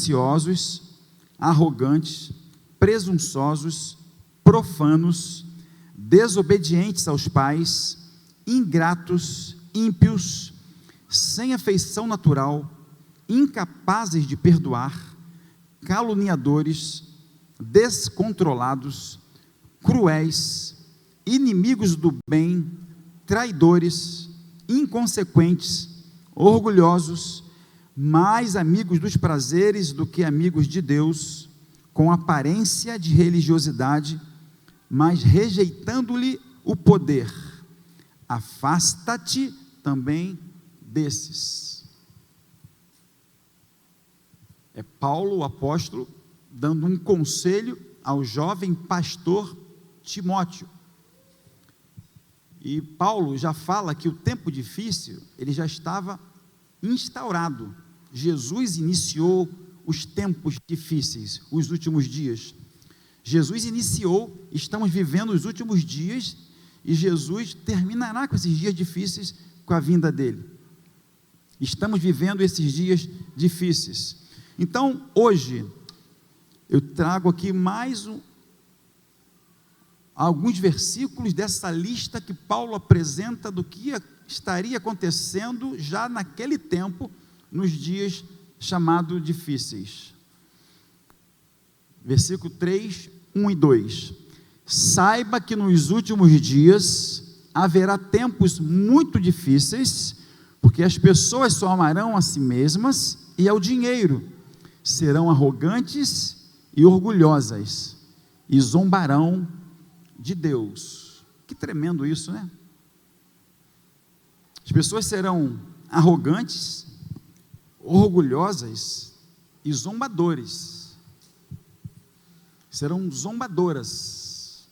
gananciosos, arrogantes, presunçosos, profanos, desobedientes aos pais, ingratos, ímpios, sem afeição natural, incapazes de perdoar, caluniadores, descontrolados, cruéis, inimigos do bem, traidores, inconsequentes, orgulhosos, mais amigos dos prazeres do que amigos de Deus, com aparência de religiosidade, mas rejeitando-lhe o poder. Afasta-te também desses. É Paulo, o apóstolo, dando um conselho ao jovem pastor Timóteo. E Paulo já fala que o tempo difícil, ele já estava instaurado. Jesus iniciou os tempos difíceis, os últimos dias. Jesus iniciou, estamos vivendo os últimos dias, e Jesus terminará com esses dias difíceis com a vinda dele. Estamos vivendo esses dias difíceis. Então, hoje, eu trago aqui alguns versículos dessa lista que Paulo apresenta do que estaria acontecendo já naquele tempo, nos dias chamados difíceis. Versículo 3, 1 e 2. Saiba que nos últimos dias haverá tempos muito difíceis, porque as pessoas só amarão a si mesmas e ao dinheiro, serão arrogantes e orgulhosas, e zombarão de Deus. Que tremendo isso, né? As pessoas serão arrogantes, orgulhosas e zombadores. Serão zombadoras.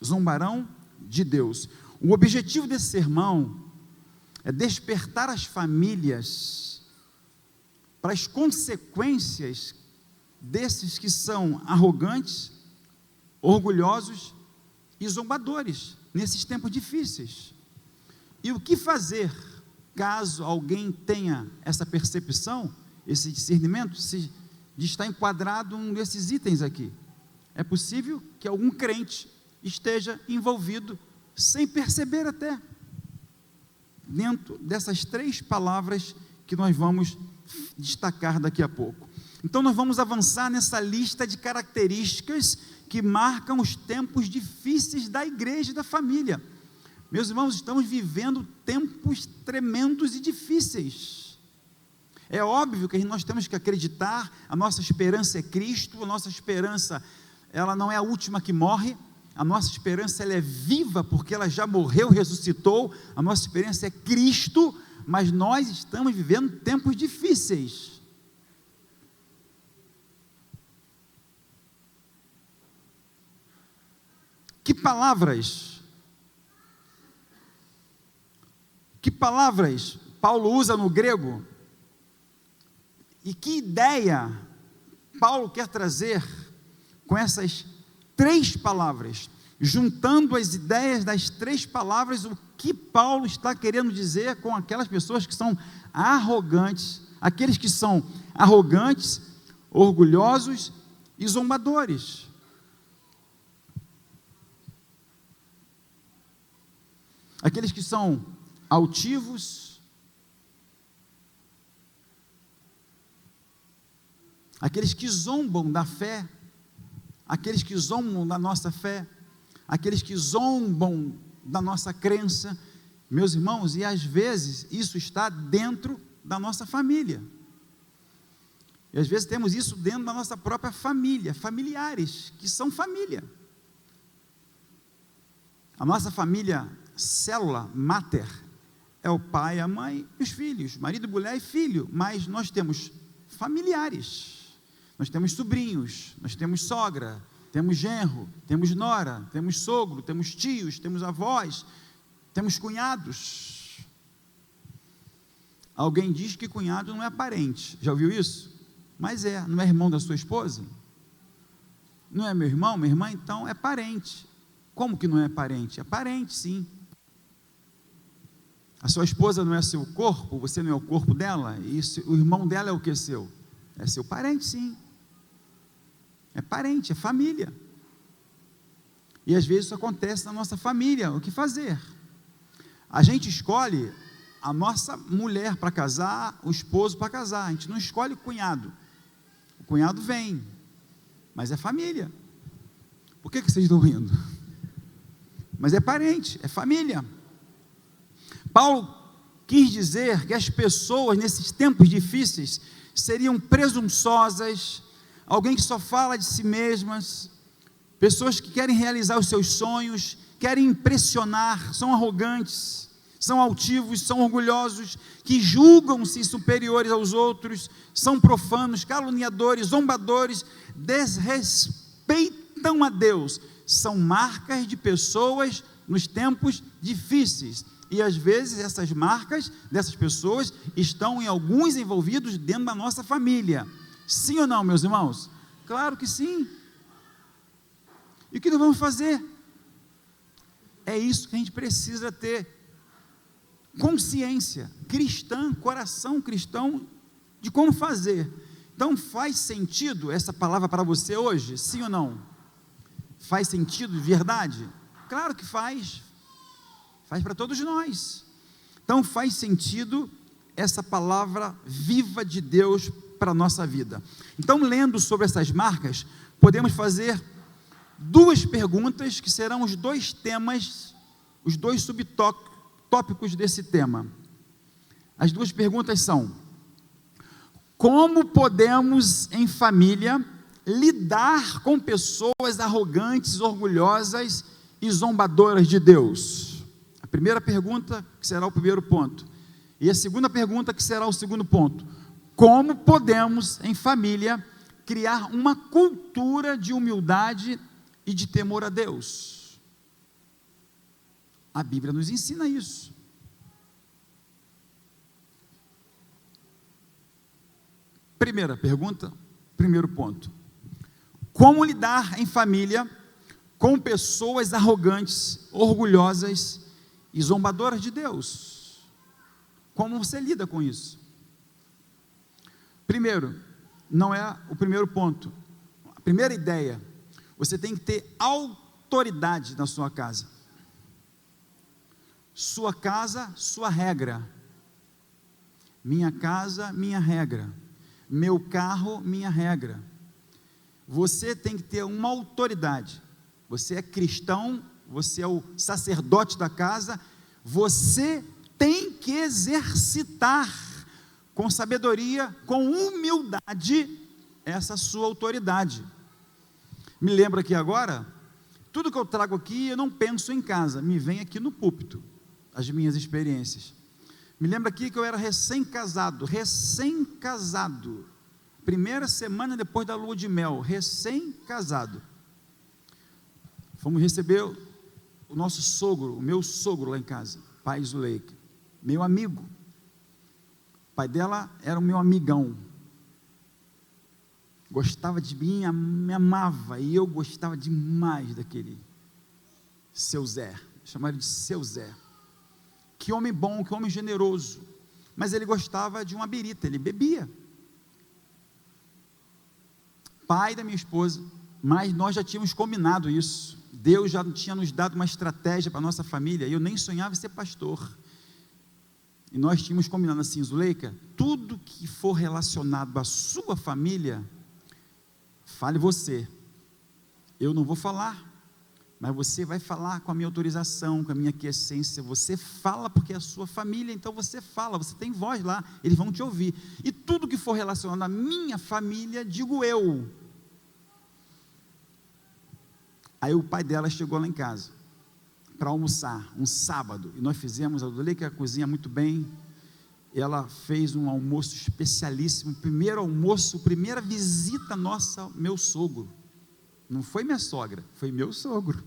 Zombarão de Deus. O objetivo desse sermão é despertar as famílias para as consequências desses que são arrogantes, orgulhosos e zombadores nesses tempos difíceis. E o que fazer caso alguém tenha essa percepção, esse discernimento, de estar enquadrado um desses itens aqui? É possível que algum crente esteja envolvido, sem perceber até, dentro dessas 3 palavras que nós vamos destacar daqui a pouco. Então nós vamos avançar nessa lista de características que marcam os tempos difíceis da igreja e da família. Meus irmãos, estamos vivendo tempos tremendos e difíceis. É óbvio que nós temos que acreditar, a nossa esperança é Cristo, a nossa esperança, ela não é a última que morre, a nossa esperança ela é viva, porque ela já morreu, ressuscitou, a nossa esperança é Cristo, mas nós estamos vivendo tempos difíceis. Que palavras Paulo usa no grego? E que ideia Paulo quer trazer com essas 3 palavras? Juntando as ideias das 3 palavras, o que Paulo está querendo dizer com aquelas pessoas que são arrogantes, aqueles que são arrogantes, orgulhosos e zombadores. Aqueles que são altivos, aqueles que zombam da fé, aqueles que zombam da nossa fé, aqueles que zombam da nossa crença, meus irmãos, e às vezes isso está dentro da nossa família, e às vezes temos isso dentro da nossa própria família, familiares, que são família, a nossa família, célula mater, é o pai, a mãe e os filhos, marido, mulher e filho, mas nós temos familiares, nós temos sobrinhos, nós temos sogra, temos genro, temos nora, temos sogro, temos tios, temos avós, temos cunhados. Alguém diz que cunhado não é parente, já ouviu isso? Mas não é irmão da sua esposa? Não é meu irmão, minha irmã, então é parente. Como que não é parente? É parente, sim. A sua esposa não é seu corpo, você não é o corpo dela, e o irmão dela é o que seu? É seu parente, sim. É parente, é família. E às vezes isso acontece na nossa família. O que fazer? A gente escolhe a nossa mulher para casar, o esposo para casar. A gente não escolhe o cunhado. O cunhado vem, mas é família. Por que vocês estão rindo? Mas é parente, é família. Paulo quis dizer que as pessoas nesses tempos difíceis seriam presunçosas, alguém que só fala de si mesmas, pessoas que querem realizar os seus sonhos, querem impressionar, são arrogantes, são altivos, são orgulhosos, que julgam-se superiores aos outros, são profanos, caluniadores, zombadores, desrespeitam a Deus. São marcas de pessoas nos tempos difíceis. E às vezes essas marcas dessas pessoas estão em alguns envolvidos dentro da nossa família. Sim ou não, meus irmãos? Claro que sim. E o que nós vamos fazer? É isso que a gente precisa ter consciência cristã, coração cristão, de como fazer. Então faz sentido essa palavra para você hoje? Sim ou não? Faz sentido de verdade? Claro que faz. Faz para todos nós. Então faz sentido essa palavra viva de Deus para a nossa vida. Então, lendo sobre essas marcas, podemos fazer duas perguntas que serão os dois temas, os dois subtópicos desse tema. As duas perguntas são: como podemos em família lidar com pessoas arrogantes, orgulhosas e zombadoras de Deus? A primeira pergunta, que será o primeiro ponto, e a segunda pergunta, que será o segundo ponto: como podemos em família criar uma cultura de humildade e de temor a Deus? A Bíblia nos ensina isso. Primeira pergunta, primeiro ponto: como lidar em família com pessoas arrogantes, orgulhosas e zombadoras de Deus? Como você lida com isso? Primeiro, não é o primeiro ponto. A primeira ideia: você tem que ter autoridade na sua casa. Sua casa, sua regra. Minha casa, minha regra. Meu carro, minha regra. Você tem que ter uma autoridade. Você é cristão, você é o sacerdote da casa, você tem que exercitar com sabedoria, com humildade, essa sua autoridade. Me lembro aqui agora, tudo que eu trago aqui, eu não penso em casa, me vem aqui no púlpito, as minhas experiências. Me lembro aqui que eu era recém-casado, primeira semana depois da lua de mel, recém-casado. Fomos receber o nosso sogro, o meu sogro lá em casa, pai Zuleika, meu amigo. O pai dela era o meu amigão, gostava de mim, me amava, e eu gostava demais daquele seu Zé, chamaram de seu Zé. Que homem bom, que homem generoso, mas ele gostava de uma birita, ele bebia. Pai da minha esposa, mas nós já tínhamos combinado isso. Deus já tinha nos dado uma estratégia para a nossa família, e eu nem sonhava em ser pastor. E nós tínhamos combinado assim: Zuleika, tudo que for relacionado à sua família, fale você. Eu não vou falar, mas você vai falar com a minha autorização, com a minha aquiescência. Você fala porque é a sua família, então você fala, você tem voz lá, eles vão te ouvir. E tudo que for relacionado à minha família, digo eu. Aí o pai dela chegou lá em casa para almoçar, um sábado, e nós fizemos, a Zuleika cozinha muito bem, ela fez um almoço especialíssimo, primeiro almoço, primeira visita nossa, meu sogro, não foi minha sogra, foi meu sogro,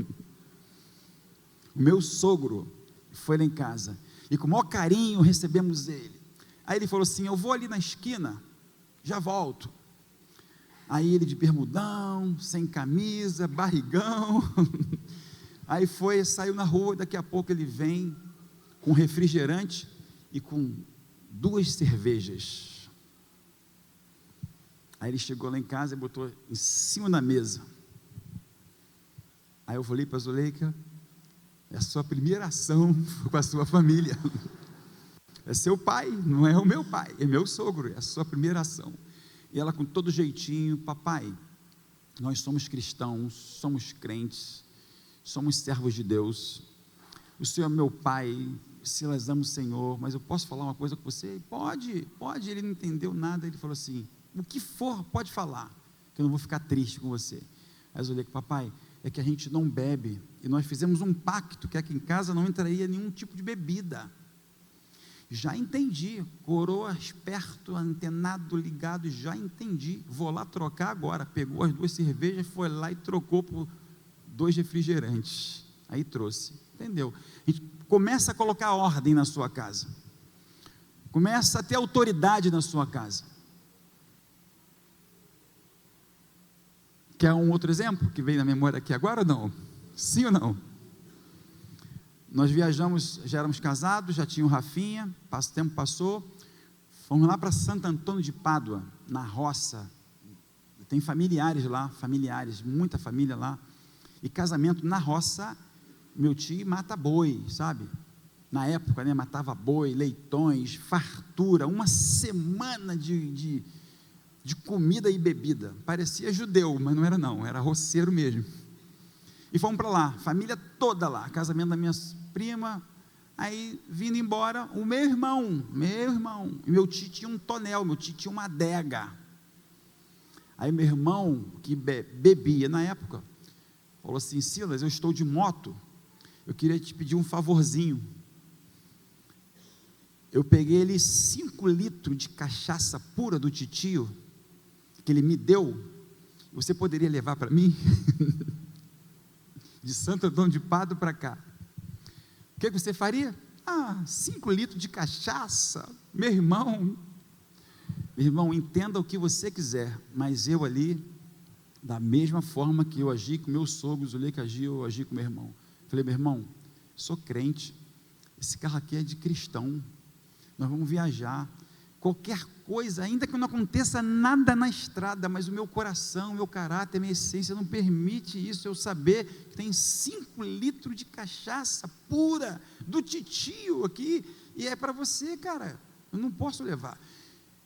o meu sogro foi lá em casa, e com o maior carinho recebemos ele. Aí ele falou assim: eu vou ali na esquina, já volto. Aí ele de bermudão, sem camisa, barrigão, aí foi, saiu na rua, daqui a pouco ele vem com refrigerante e com 2 cervejas. Aí ele chegou lá em casa e botou em cima da mesa. Aí eu falei para a Zuleika: é a sua primeira ação com a sua família. É seu pai, não é o meu pai, é meu sogro, é a sua primeira ação. E ela com todo jeitinho: papai, nós somos cristãos, somos crentes, somos servos de Deus, o Senhor é meu pai, Silas ama o Senhor, mas eu posso falar uma coisa com você? Pode, ele não entendeu nada, ele falou assim: o que for, pode falar, que eu não vou ficar triste com você. Aí eu falei: papai, é que a gente não bebe, e nós fizemos um pacto, que aqui em casa não entraria nenhum tipo de bebida. Já entendi, coroa esperto, antenado, ligado, já entendi, vou lá trocar agora. Pegou as 2 cervejas, foi lá e trocou por 2 refrigerantes, aí trouxe, entendeu? A gente começa a colocar ordem na sua casa, começa a ter autoridade na sua casa. Quer um outro exemplo que veio na memória aqui agora ou não? Sim ou não? Nós viajamos, já éramos casados, já tinha o Rafinha, o tempo passou, fomos lá para Santo Antônio de Pádua, na roça, tem familiares lá, muita família lá, e casamento na roça, meu tio mata boi, sabe? Na época, né, matava boi, leitões, fartura, uma semana de comida e bebida, parecia judeu, mas não era não, era roceiro mesmo. E fomos para lá, família toda lá, casamento da minha prima. Aí vindo embora, o meu irmão, e meu tio tinha um tonel, meu tio tinha uma adega. Aí meu irmão, que bebia na época, falou assim: Silas, eu estou de moto, eu queria te pedir um favorzinho. Eu peguei ele 5 litros de cachaça pura do titio, que ele me deu, você poderia levar para mim? De Santo Antônio de Pádua para cá. O que você faria? 5 litros de cachaça, meu irmão, entenda o que você quiser, mas eu ali, da mesma forma que eu agi com meu sogro, Zuleika agiu, eu agi com meu irmão. Falei: meu irmão, sou crente, esse carro aqui é de cristão, nós vamos viajar, qualquer coisa, ainda que não aconteça nada na estrada, mas o meu coração, o meu caráter, a minha essência não permite isso, eu saber que tem 5 litros de cachaça pura, do titio aqui, e é para você, cara, eu não posso levar.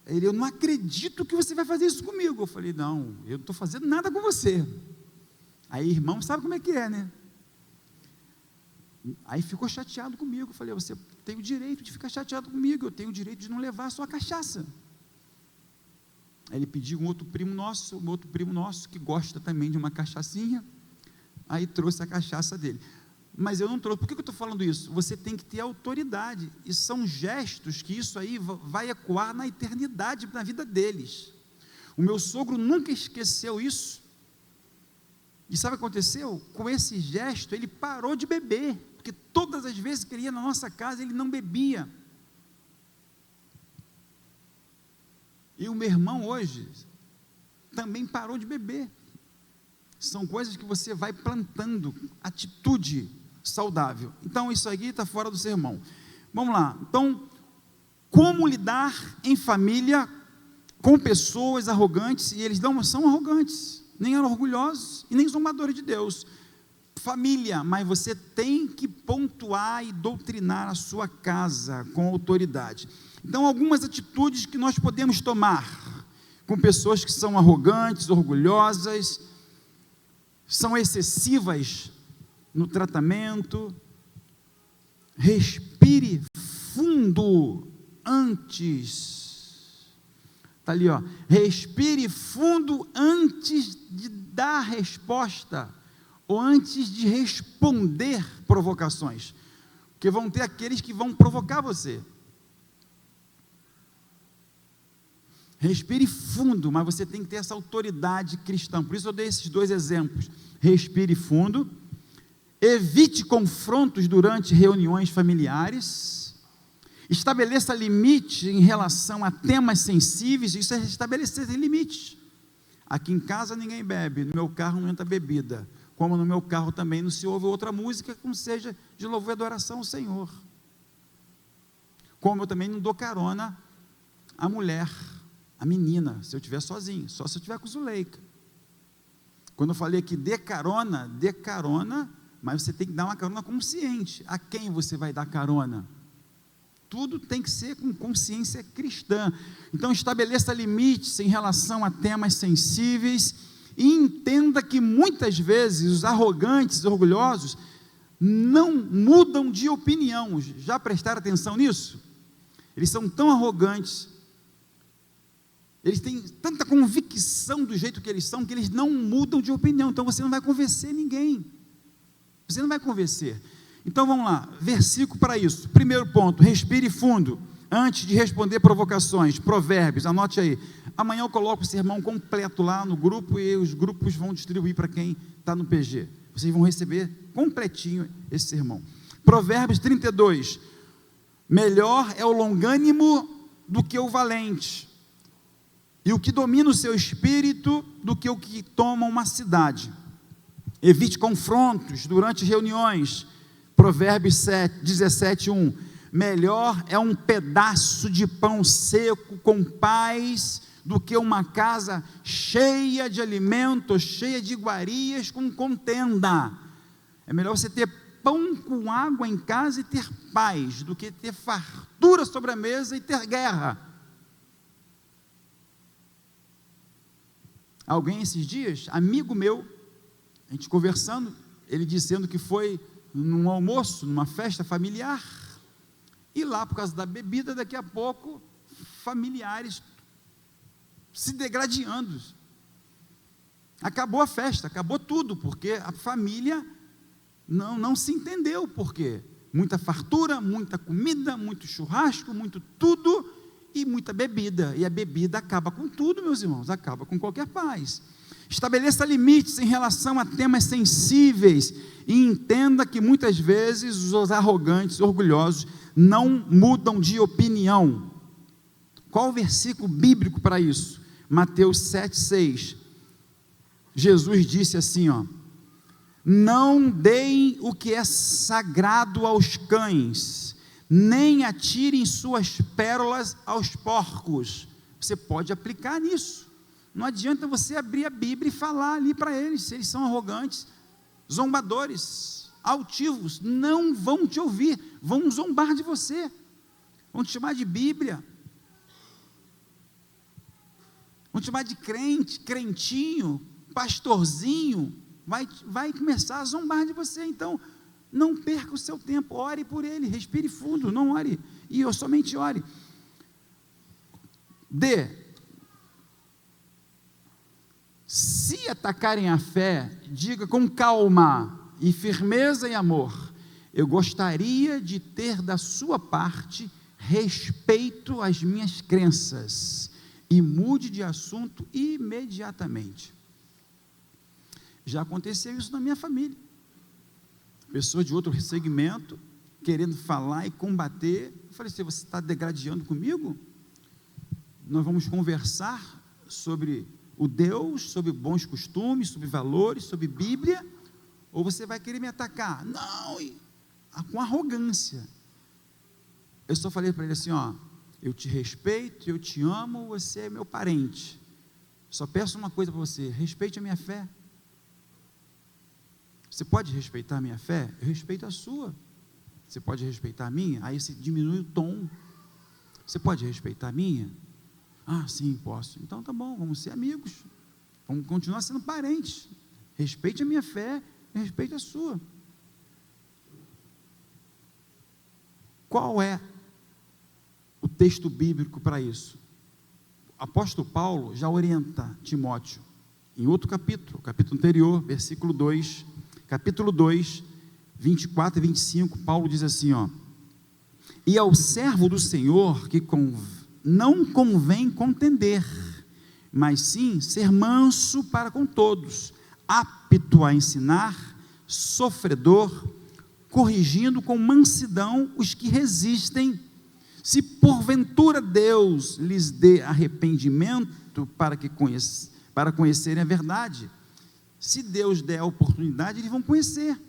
Ele: eu não acredito que você vai fazer isso comigo. Eu falei: não, eu não estou fazendo nada com você. Aí irmão sabe como é que é, né? Aí ficou chateado comigo. Eu falei: você tem o direito de ficar chateado comigo, eu tenho o direito de não levar a sua cachaça. Aí ele pediu um outro primo nosso, que gosta também de uma cachaçinha, aí trouxe a cachaça dele. Mas eu não trouxe. Por que eu estou falando isso? Você tem que ter autoridade, e são gestos que isso aí vai ecoar na eternidade, na vida deles. O meu sogro nunca esqueceu isso, e sabe o que aconteceu? Com esse gesto, ele parou de beber, porque todas as vezes que ele ia na nossa casa, ele não bebia. E o meu irmão hoje também parou de beber. São coisas que você vai plantando, atitude saudável. Então isso aqui está fora do sermão. Vamos lá. Então, como lidar em família com pessoas arrogantes? E eles não são arrogantes, nem orgulhosos e nem zombadores de Deus. Família, mas você tem que pontuar e doutrinar a sua casa com autoridade. Então, algumas atitudes que nós podemos tomar com pessoas que são arrogantes, orgulhosas, são excessivas no tratamento. Respire fundo antes. Está ali, ó. Respire fundo antes de dar resposta, ou antes de responder provocações, porque vão ter aqueles que vão provocar você. Respire fundo, mas você tem que ter essa autoridade cristã. Por isso eu dei esses 2 exemplos. Respire fundo, evite confrontos durante reuniões familiares, estabeleça limite em relação a temas sensíveis. Isso é estabelecer limites. Aqui em casa ninguém bebe, no meu carro não entra bebida, como no meu carro também não se ouve outra música que não seja de louvor e adoração ao Senhor. Como eu também não dou carona à mulher, a menina, se eu estiver sozinho, só se eu estiver com Zuleika. Quando eu falei aqui, dê carona, mas você tem que dar uma carona consciente. A quem você vai dar carona? Tudo tem que ser com consciência cristã. Então, estabeleça limites em relação a temas sensíveis e entenda que muitas vezes os arrogantes, orgulhosos, não mudam de opinião. Já prestaram atenção nisso? Eles são tão arrogantes, eles têm tanta convicção do jeito que eles são, que eles não mudam de opinião. Então você não vai convencer ninguém. Você não vai convencer. Então vamos lá, versículo para isso. Primeiro ponto, respire fundo, antes de responder provocações. Provérbios, anote aí. Amanhã eu coloco o sermão completo lá no grupo, e os grupos vão distribuir para quem está no PG. Vocês vão receber completinho esse sermão. Provérbios 32, melhor é o longânimo do que o valente, e o que domina o seu espírito do que o que toma uma cidade. Evite confrontos durante reuniões. Provérbios 17, 1. Melhor é um pedaço de pão seco com paz do que uma casa cheia de alimentos, cheia de iguarias com contenda. É melhor você ter pão com água em casa e ter paz, do que ter fartura sobre a mesa e ter guerra. Alguém esses dias, amigo meu, a gente conversando, ele dizendo que foi num almoço, numa festa familiar, e lá por causa da bebida, daqui a pouco, familiares se degradando. Acabou a festa, acabou tudo, porque a família não se entendeu, porque muita fartura, muita comida, muito churrasco, muito tudo, e muita bebida, e a bebida acaba com tudo, meus irmãos, acaba com qualquer paz. Estabeleça limites em relação a temas sensíveis, e entenda que muitas vezes os arrogantes, orgulhosos, não mudam de opinião. Qual o versículo bíblico para isso? Mateus 7,6, Jesus disse assim, não deem o que é sagrado aos cães, nem atirem suas pérolas aos porcos. Você pode aplicar nisso. Não adianta você abrir a Bíblia e falar ali para eles, se eles são arrogantes, zombadores, altivos, não vão te ouvir, vão zombar de você, vão te chamar de Bíblia, vão te chamar de crente, crentinho, pastorzinho, vai começar a zombar de você. Então, não perca o seu tempo, ore por ele, respire fundo, não ore, e eu somente ore. Se atacarem a fé, diga com calma e firmeza e amor, eu gostaria de ter da sua parte respeito às minhas crenças, e mude de assunto imediatamente. Já aconteceu isso na minha família, pessoas de outro segmento, querendo falar e combater. Eu falei assim, você está degradando comigo? Nós vamos conversar sobre o Deus, sobre bons costumes, sobre valores, sobre Bíblia, ou você vai querer me atacar? Não, com arrogância. Eu só falei para ele assim, eu te respeito, eu te amo, você é meu parente, só peço uma coisa para você, respeite a minha fé. Você pode respeitar a minha fé? Eu respeito a sua. Você pode respeitar a minha? Aí você diminui o tom. Você pode respeitar a minha? Ah, sim, posso. Então tá bom, vamos ser amigos, vamos continuar sendo parentes. Respeite a minha fé, respeite a sua. Qual é o texto bíblico para isso? O apóstolo Paulo já orienta Timóteo, em outro capítulo anterior, versículo 2, capítulo 2, 24 e 25, Paulo diz assim, e ao servo do Senhor que não convém contender, mas sim ser manso para com todos, apto a ensinar, sofredor, corrigindo com mansidão os que resistem, se porventura Deus lhes dê arrependimento para conhecerem a verdade. Se Deus der a oportunidade, eles vão conhecer,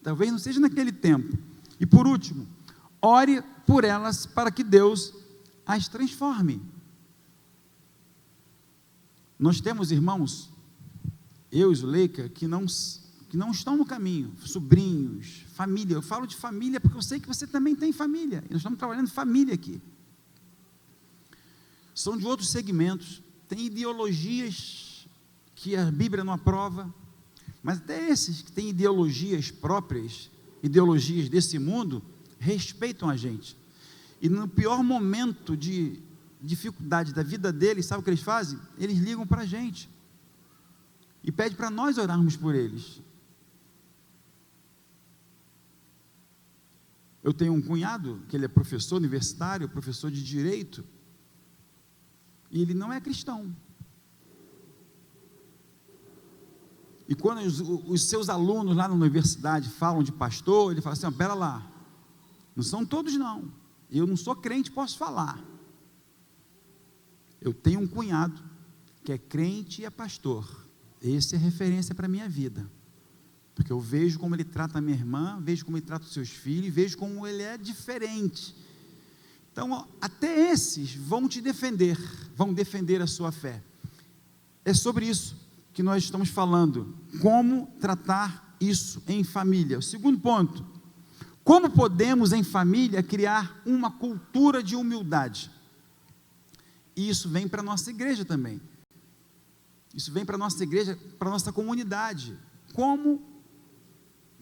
talvez não seja naquele tempo. E por último, ore por elas para que Deus as transforme. Nós temos irmãos, eu e Zuleika, que não estão no caminho, sobrinhos, família. Eu falo de família porque eu sei que você também tem família. Nós estamos trabalhando em família aqui. São de outros segmentos, tem ideologias que a Bíblia não aprova, mas até esses que têm ideologias próprias, ideologias desse mundo, respeitam a gente. E no pior momento de dificuldade da vida deles, sabe o que eles fazem? Eles ligam para a gente e pedem para nós orarmos por eles. Eu tenho um cunhado, que ele é professor universitário, professor de direito, e ele não é cristão. E quando os seus alunos lá na universidade falam de pastor, ele fala assim: pera lá, não são todos não, eu não sou crente, posso falar. Eu tenho um cunhado que é crente e é pastor, esse é referência para a minha vida, porque eu vejo como ele trata a minha irmã, vejo como ele trata os seus filhos, vejo como ele é diferente. Então, até esses vão te defender, vão defender a sua fé. É sobre isso que nós estamos falando, como tratar isso em família. O segundo ponto, como podemos em família criar uma cultura de humildade? E isso vem para a nossa igreja também, isso vem para a nossa igreja, para a nossa comunidade. Como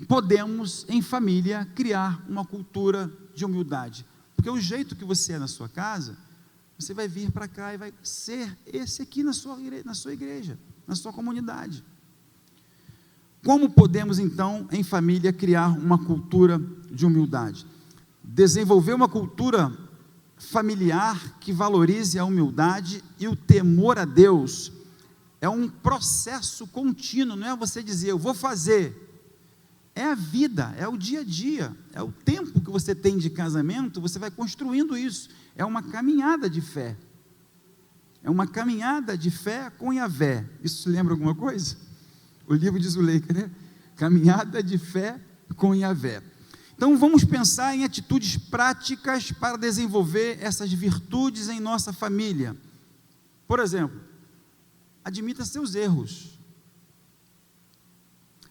podemos em família criar uma cultura de humildade? Porque o jeito que você é na sua casa, você vai vir para cá e vai ser esse aqui na sua igreja, na sua comunidade. Como podemos então em família criar uma cultura de humildade? Desenvolver uma cultura familiar que valorize a humildade e o temor a Deus. É um processo contínuo, não é você dizer eu vou fazer. É a vida, é o dia a dia, é o tempo que você tem de casamento, você vai construindo isso. É uma caminhada de fé. É uma caminhada de fé com Yahvé. Isso lembra alguma coisa? O livro de Zuleika, né? Caminhada de fé com Yahvé. Então vamos pensar em atitudes práticas para desenvolver essas virtudes em nossa família. Por exemplo, admita seus erros.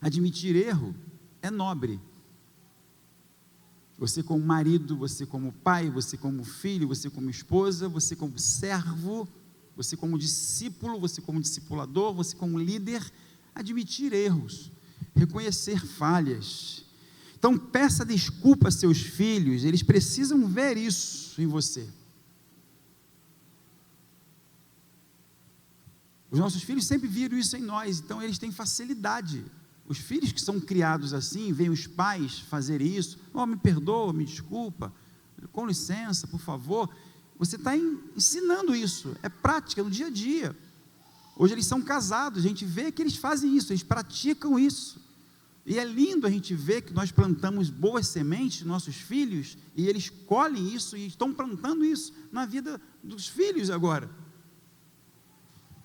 Admitir erro é nobre. Você como marido, você como pai, você como filho, você como esposa, você como servo, você como discípulo, você como discipulador, você como líder, admitir erros, reconhecer falhas. Então peça desculpa a seus filhos, eles precisam ver isso em você. Os nossos filhos sempre viram isso em nós, então eles têm facilidade. Os filhos que são criados assim, veem os pais fazer isso, me perdoa, me desculpa, com licença, por favor. Você está ensinando isso, é prática no dia a dia. Hoje eles são casados, a gente vê que eles fazem isso, eles praticam isso. E é lindo a gente ver que nós plantamos boas sementes nos nossos filhos, e eles colhem isso, e estão plantando isso na vida dos filhos agora.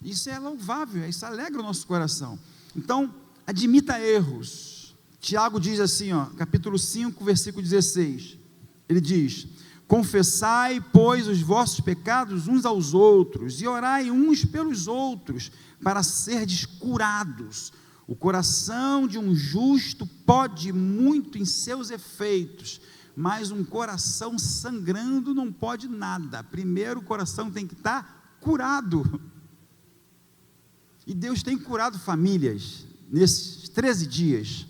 Isso é louvável, isso alegra o nosso coração. Então, admita erros. Tiago diz assim, capítulo 5, versículo 16, ele diz: confessai, pois, os vossos pecados uns aos outros, e orai uns pelos outros, para serdes curados. O coração de um justo pode muito em seus efeitos, mas um coração sangrando não pode nada. Primeiro o coração tem que estar curado. E Deus tem curado famílias nesses 13 dias.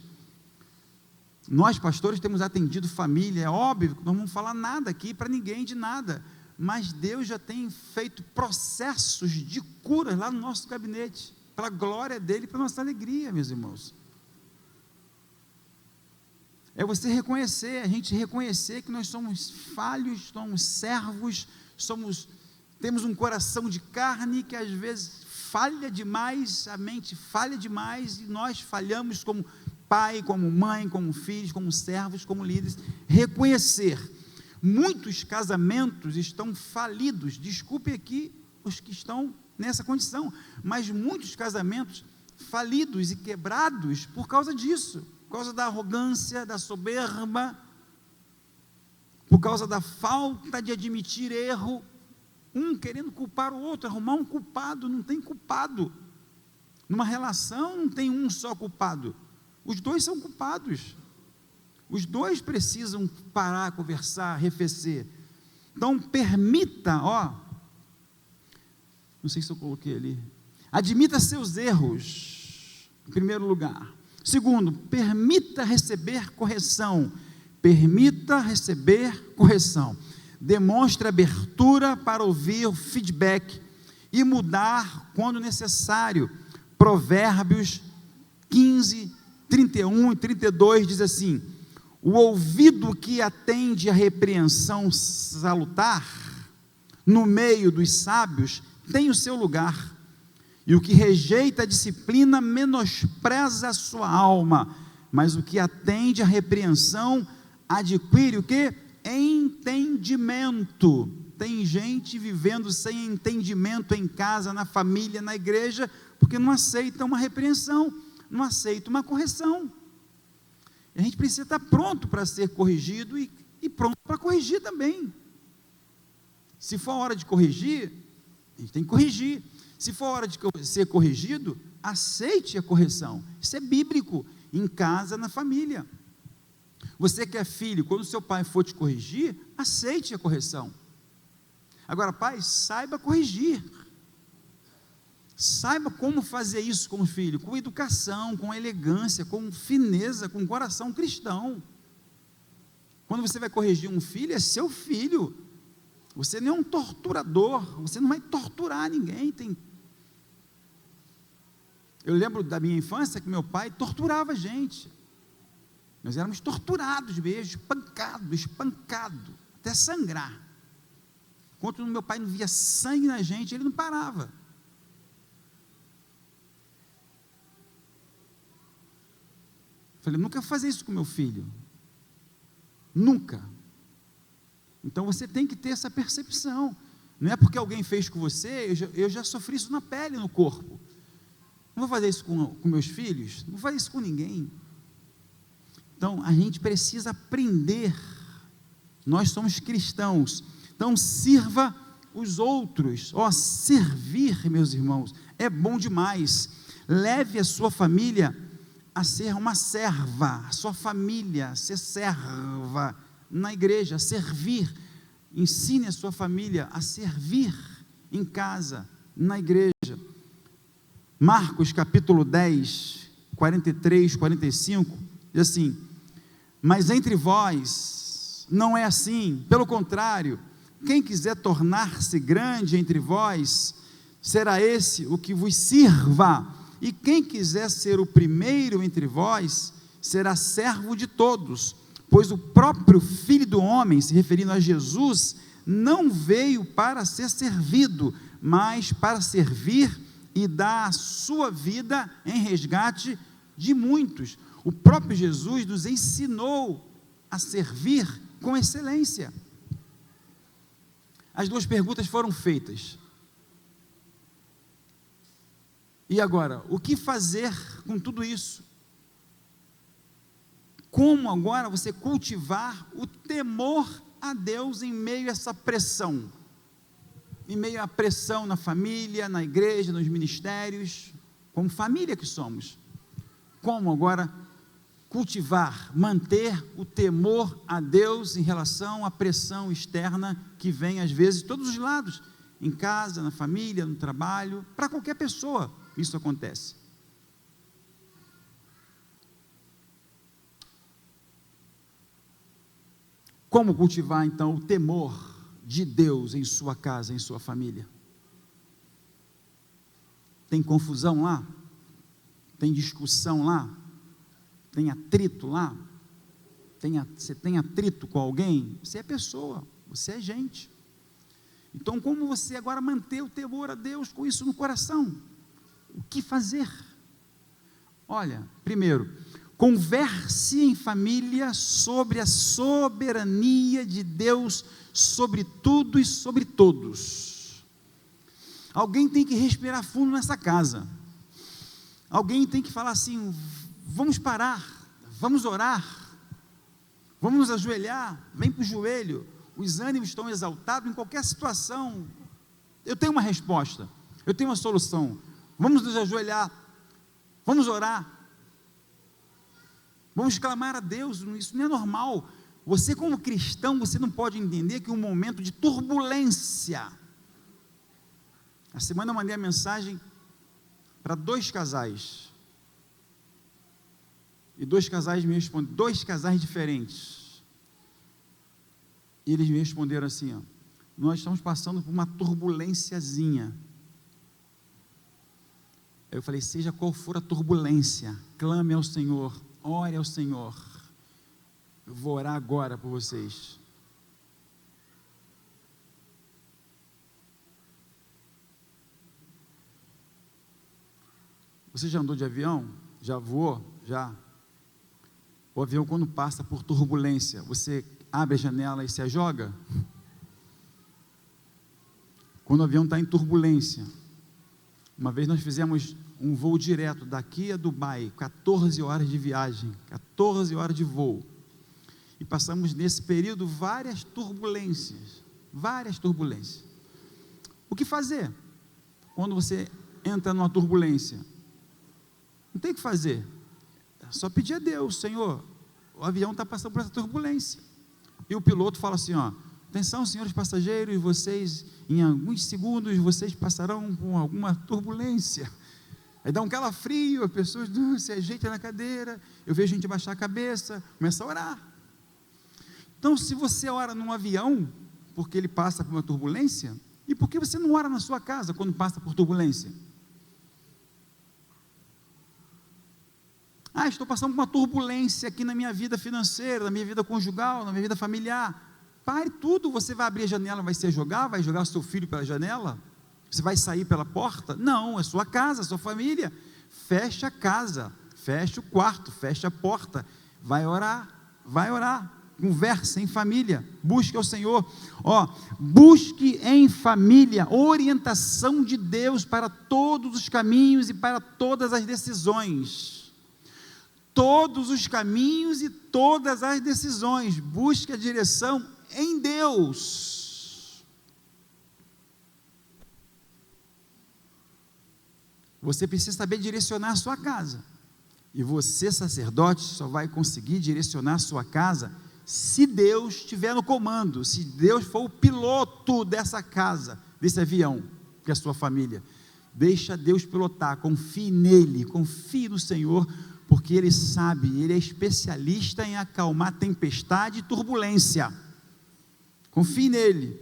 Nós pastores temos atendido família, é óbvio que não vamos falar nada aqui para ninguém de nada, mas Deus já tem feito processos de cura lá no nosso gabinete, para a glória dele, para a nossa alegria, meus irmãos. É você reconhecer, a gente reconhecer que nós somos falhos, somos servos, temos um coração de carne que às vezes falha demais, a mente falha demais, e nós falhamos como pai, como mãe, como filhos, como servos, como líderes. Reconhecer. Muitos casamentos estão falidos, desculpe aqui os que estão nessa condição, mas muitos casamentos falidos e quebrados por causa disso, por causa da arrogância, da soberba, por causa da falta de admitir erro. um querendo culpar o outro, arrumar um culpado. Não tem culpado. Numa relação não tem um só culpado. Os dois são culpados. Os dois precisam parar, conversar, arrefecer. Então, permita, não sei se eu coloquei ali, admita seus erros, em primeiro lugar. Segundo, permita receber correção. Permita receber correção. Demonstre abertura para ouvir o feedback e mudar quando necessário. Provérbios 15, 31 e 32 diz assim: o ouvido que atende à repreensão salutar, no meio dos sábios, tem o seu lugar, e o que rejeita a disciplina menospreza a sua alma, mas o que atende à repreensão adquire o quê? Entendimento. Tem gente vivendo sem entendimento em casa, na família, na igreja, porque não aceita uma repreensão, não aceita uma correção. A gente precisa estar pronto para ser corrigido e pronto para corrigir também. Se for a hora de corrigir, a gente tem que corrigir. Se for a hora de ser corrigido, aceite a correção. Isso é bíblico, em casa, na família. Você que é filho, quando seu pai for te corrigir, aceite a correção. Agora, pai, saiba corrigir. Saiba como fazer isso com o filho, com educação, com elegância, com fineza, com coração cristão. Quando você vai corrigir um filho, é seu filho. Você não é um torturador, você não vai torturar ninguém. Eu lembro da minha infância que meu pai torturava a gente. Nós éramos torturados mesmo, espancado, até sangrar. Enquanto meu pai não via sangue na gente, ele não parava. Falei, nunca vou fazer isso com meu filho. Nunca. Então você tem que ter essa percepção. Não é porque alguém fez com você, eu já sofri isso na pele, no corpo. Não vou fazer isso com meus filhos, não vou fazer isso com ninguém. Então a gente precisa aprender. Nós somos cristãos. Então sirva os outros. Servir, meus irmãos, é bom demais. Leve a sua família a ser uma serva, a sua família a ser serva na igreja, a servir. Ensine a sua família a servir em casa, na igreja. Marcos capítulo 10, 43, 45, diz assim: mas entre vós não é assim, pelo contrário, quem quiser tornar-se grande entre vós, será esse o que vos sirva, e quem quiser ser o primeiro entre vós, será servo de todos, pois o próprio Filho do Homem, se referindo a Jesus, não veio para ser servido, mas para servir e dar a sua vida em resgate de muitos. O próprio Jesus nos ensinou a servir com excelência. As duas perguntas foram feitas. E agora, o que fazer com tudo isso? Como agora você cultivar o temor a Deus em meio a essa pressão? Em meio à pressão na família, na igreja, nos ministérios, como família que somos. Como agora cultivar, manter o temor a Deus em relação à pressão externa que vem às vezes de todos os lados, em casa, na família, no trabalho, para qualquer pessoa isso acontece. Como cultivar então o temor de Deus em sua casa, em sua família? Tem confusão lá? Tem discussão lá? Tem atrito lá? Você tem atrito com alguém? Você é pessoa, você é gente. Então, como você agora manter o temor a Deus com isso no coração? O que fazer? Olha, primeiro, converse em família sobre a soberania de Deus sobre tudo e sobre todos. Alguém tem que respirar fundo nessa casa. Alguém tem que falar assim: vamos parar, vamos orar, vamos nos ajoelhar, vem para o joelho. Os ânimos estão exaltados em qualquer situação. eu tenho uma resposta, eu tenho uma solução. Vamos nos ajoelhar, vamos orar, vamos clamar a Deus. Isso não é normal. Você, como cristão, você não pode entender que um momento de turbulência. A semana eu mandei a mensagem para 2 casais, e 2 casais me responderam, 2 casais diferentes, e eles me responderam assim, ó: nós estamos passando por uma turbulênciazinha. Eu falei: seja qual for a turbulência, clame ao Senhor, ore ao Senhor. Eu vou orar agora por vocês. Você já andou de avião? Já voou? Já? O avião, quando passa por turbulência, você abre a janela e se joga? Quando o avião está em turbulência, uma vez nós fizemos um voo direto daqui a Dubai, 14 horas de viagem, 14 horas de voo, e passamos nesse período várias turbulências. O que fazer quando você entra numa turbulência? Não tem o que fazer, é só pedir a Deus: Senhor, o avião está passando por essa turbulência, e o piloto fala assim, ó: atenção, senhores passageiros, vocês, em alguns segundos, vocês passarão por alguma turbulência. Aí dá um calafrio, as pessoas se ajeitam na cadeira, eu vejo a gente baixar a cabeça, começa a orar. Então, se você ora num avião, porque ele passa por uma turbulência, e por que você não ora na sua casa, quando passa por turbulência? Estou passando por uma turbulência aqui na minha vida financeira, na minha vida conjugal, na minha vida familiar. Pare tudo. Você vai abrir a janela, vai jogar seu filho pela janela? Você vai sair pela porta? Não, é sua casa, sua família. Fecha a casa, fecha o quarto, fecha a porta, vai orar, conversa em família, busque ao Senhor, busque em família orientação de Deus para todos os caminhos e para todas as decisões. Todos os caminhos e todas as decisões, busque a direção em Deus. Você precisa saber direcionar a sua casa, e você, sacerdote, só vai conseguir direcionar a sua casa se Deus estiver no comando, se Deus for o piloto dessa casa, desse avião, que é a sua família. Deixa Deus pilotar, confie nele, confie no Senhor, porque Ele sabe, Ele é especialista em acalmar tempestade e turbulência. Confie nele,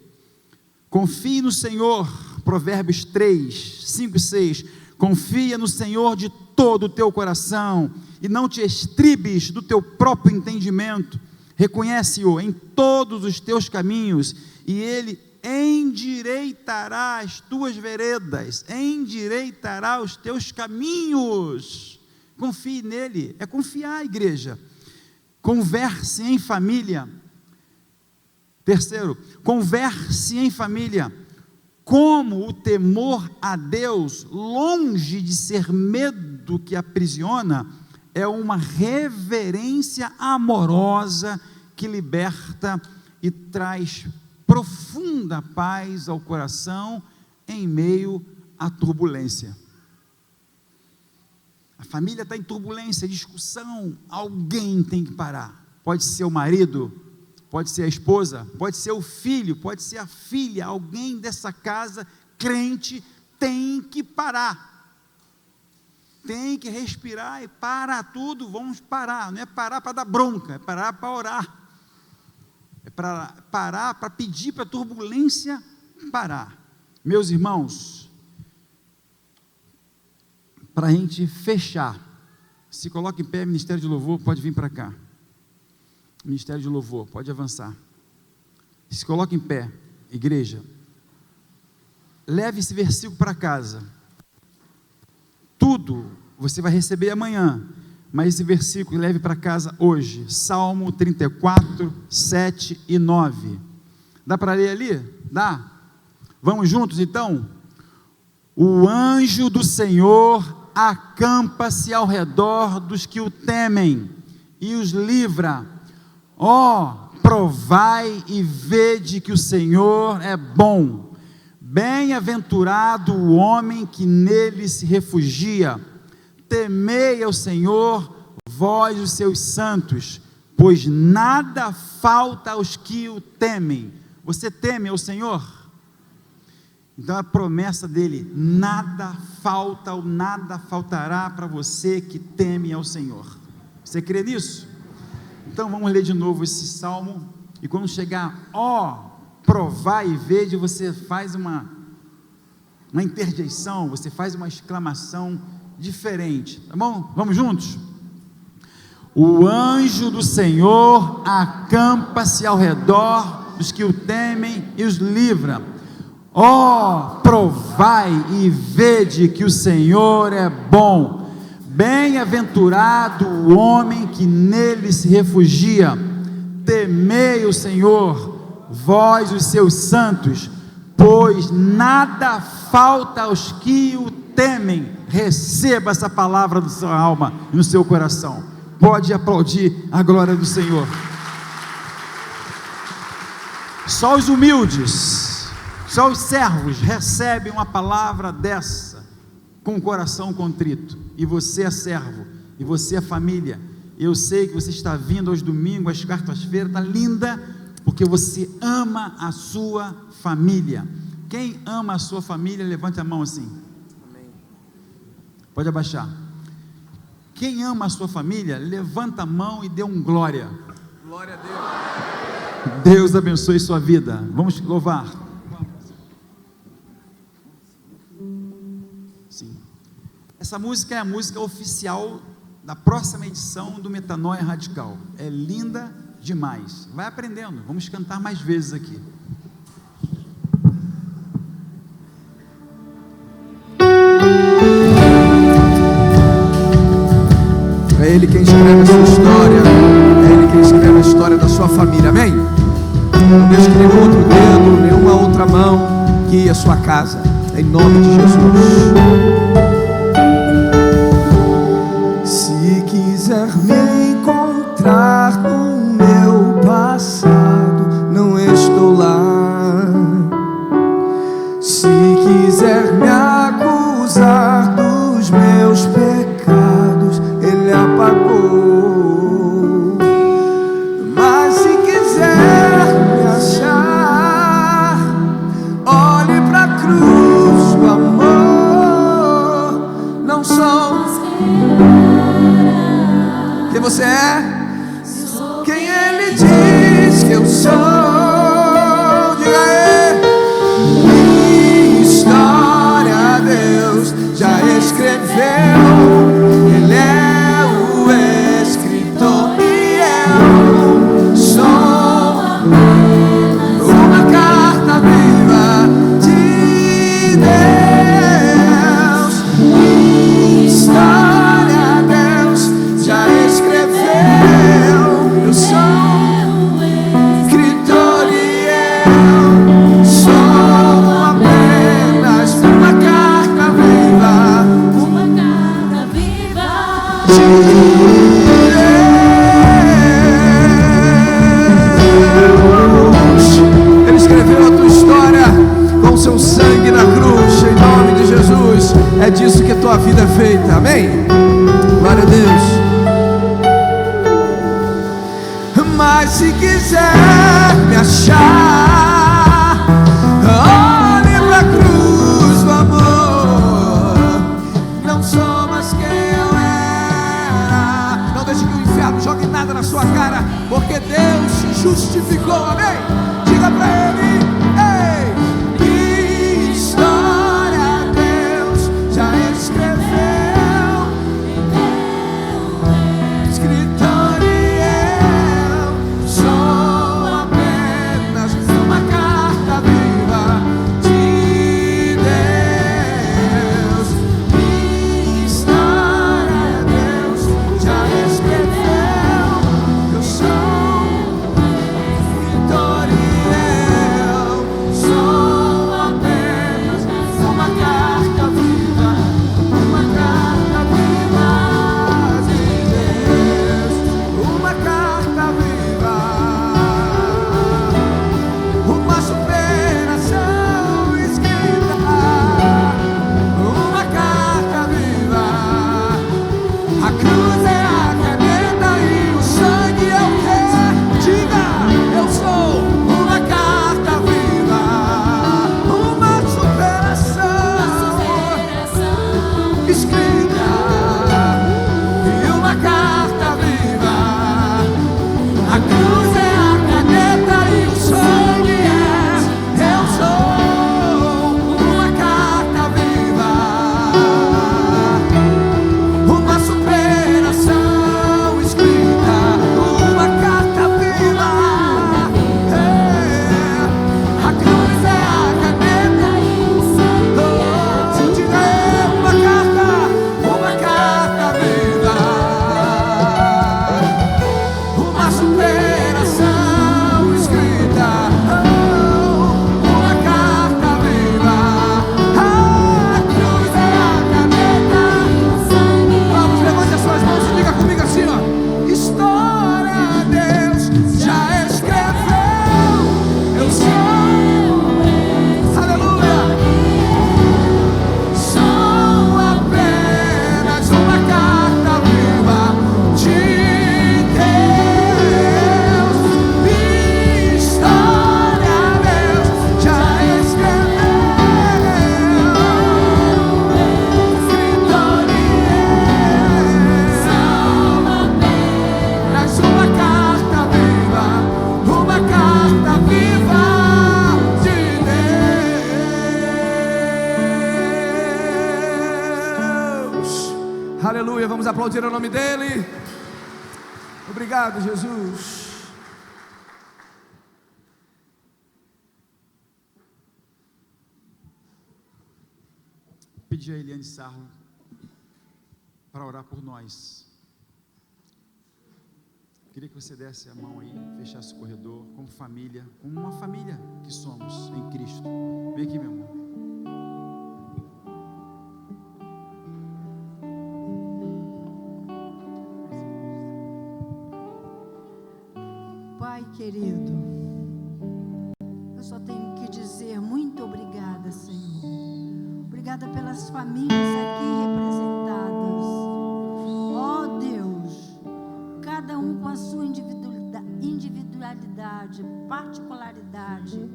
confie no Senhor. Provérbios 3, 5 e 6, confia no Senhor de todo o teu coração, e não te estribes do teu próprio entendimento, reconhece-o em todos os teus caminhos, e Ele endireitará as tuas veredas, endireitará os teus caminhos. Confie nele, é confiar, igreja. Converse em família. Terceiro, converse em família. Como o temor a Deus, longe de ser medo que aprisiona, é uma reverência amorosa que liberta e traz profunda paz ao coração em meio à turbulência. A família está em turbulência, discussão, alguém tem que parar. Pode ser o marido, pode ser a esposa, pode ser o filho, pode ser a filha. Alguém dessa casa, crente, tem que parar, tem que respirar e parar tudo. Vamos parar, não é parar para dar bronca, é parar para orar, é para parar para pedir para a turbulência parar. Meus irmãos, para a gente fechar, se coloca em pé. Ministério de Louvor, pode vir para cá. Ministério de Louvor, pode avançar. Se coloca em pé, igreja. Leve esse versículo para casa. Tudo você vai receber amanhã, mas esse versículo leve para casa hoje. Salmo 34, 7 e 9. Dá para ler ali? Dá? Vamos juntos então? O anjo do Senhor acampa-se ao redor dos que o temem e os livra. Provai e vede que o Senhor é bom. Bem-aventurado o homem que nele se refugia. Temei ao Senhor, vós os seus santos, pois nada falta aos que o temem. Você teme ao Senhor? Então a promessa dele: nada falta ou nada faltará para você que teme ao Senhor. Você crê nisso? Então vamos ler de novo esse salmo, e quando chegar, provai e vede, você faz uma interjeição, você faz uma exclamação diferente, tá bom? Vamos juntos? O anjo do Senhor acampa-se ao redor dos que o temem e os livra. Provai e vede que o Senhor é bom. Bem-aventurado o homem que nele se refugia. Temei o Senhor, vós os seus santos, pois nada falta aos que o temem. Receba essa palavra na sua alma e no seu coração. Pode aplaudir a glória do Senhor. Só os humildes, só os servos recebem uma palavra dessa com o coração contrito. E você é servo, e você é família. Eu sei que você está vindo aos domingos, às quartas-feiras, está linda, porque você ama a sua família. Quem ama a sua família, levante a mão assim. Amém. Pode abaixar. Quem ama a sua família, levanta a mão e dê um glória. Glória a Deus. Deus abençoe sua vida. Vamos louvar. Sim. Essa música é a música oficial da próxima edição do Metanoia Radical. É linda demais. Vai aprendendo. Vamos cantar mais vezes aqui. É Ele quem escreve a sua história, é Ele quem escreve a história da sua família, amém? Não deixe que nenhum outro dedo, nenhuma outra mão guie a sua casa, em nome de Jesus. Se quiser me encontrar no meu passado, não estou lá. Se quiser me acusar dos meus pecados, Ele apagou. Mas se quiser me achar, olhe pra cruz do amor. Não sou quem você é, quem Ele diz que eu sou. Diga aí. Minha história Deus já escreveu. Ele é o escritor e eu sou uma carta viva de Deus. Minha história Deus já escreveu. Eu sou escritor e eu sou apenas uma carta viva. Uma carta viva de Deus. Ele escreveu a tua história com seu sangue na cruz, em nome de Jesus. É disso que a tua vida é feita, amém? Glória a Deus. Mas se quiser me achar, olhe pra cruz do amor. Não sou mais quem eu era. Não deixe que o inferno jogue nada na sua cara, porque Deus te justificou, amém? Diga pra Ele: ei, minha história Deus já escreveu. Escritor e eu sou apenas uma carta viva de Deus. Minha história Deus já escreveu. Eu sou escritor e eu Aleluia, vamos aplaudir o nome dele. Obrigado, Jesus. Pedir a Eliane Sarro para orar por nós. Queria que você desse a mão aí, fechasse o corredor, como família, como uma família que somos em Cristo. Vem aqui, meu amor. Pai querido, eu só tenho que dizer muito obrigada, Senhor. Obrigada pelas famílias aqui representadas. Ó Deus, cada um com a sua individualidade, particularidade,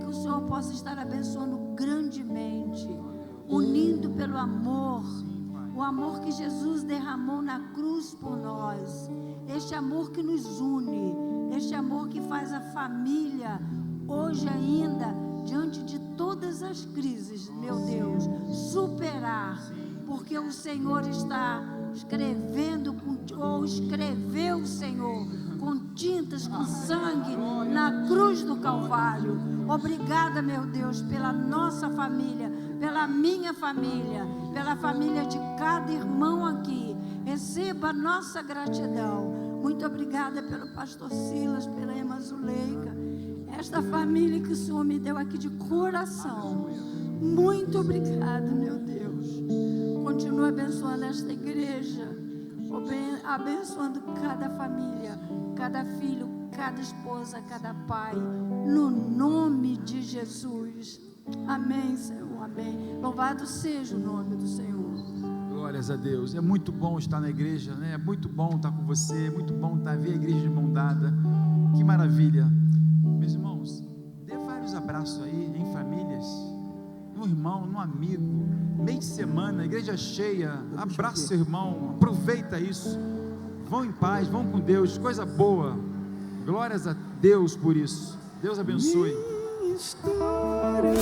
que o Senhor possa estar abençoando grandemente, unindo pelo amor, o amor que Jesus derramou na cruz por nós, este amor que nos une, este amor que faz a família, hoje ainda, diante de todas as crises, meu Deus, superar, porque o Senhor está escrevendo, ou escreveu o Senhor, com tintas, com sangue, na cruz do Calvário. Obrigada, meu Deus, pela nossa família, pela minha família, pela família de cada irmão aqui. Receba a nossa gratidão. Muito obrigada pelo pastor Silas, pela irmã Zuleika, esta família que o Senhor me deu aqui de coração. Muito obrigada, meu Deus. Continua abençoando esta igreja, abençoando cada família, cada filho, cada esposa, cada pai, no nome de Jesus. Amém, Senhor, amém. Louvado seja o nome do Senhor. Glórias a Deus. É muito bom estar na igreja, né? É muito bom estar com você, é muito bom ver a igreja de mão dada. Que maravilha. Meus irmãos, dê vários abraços aí em famílias, num irmão, num amigo, meio de semana, igreja cheia, abraça seu irmão, aproveita isso, vão em paz, vão com Deus, coisa boa. Glórias a Deus por isso. Deus abençoe. Minha história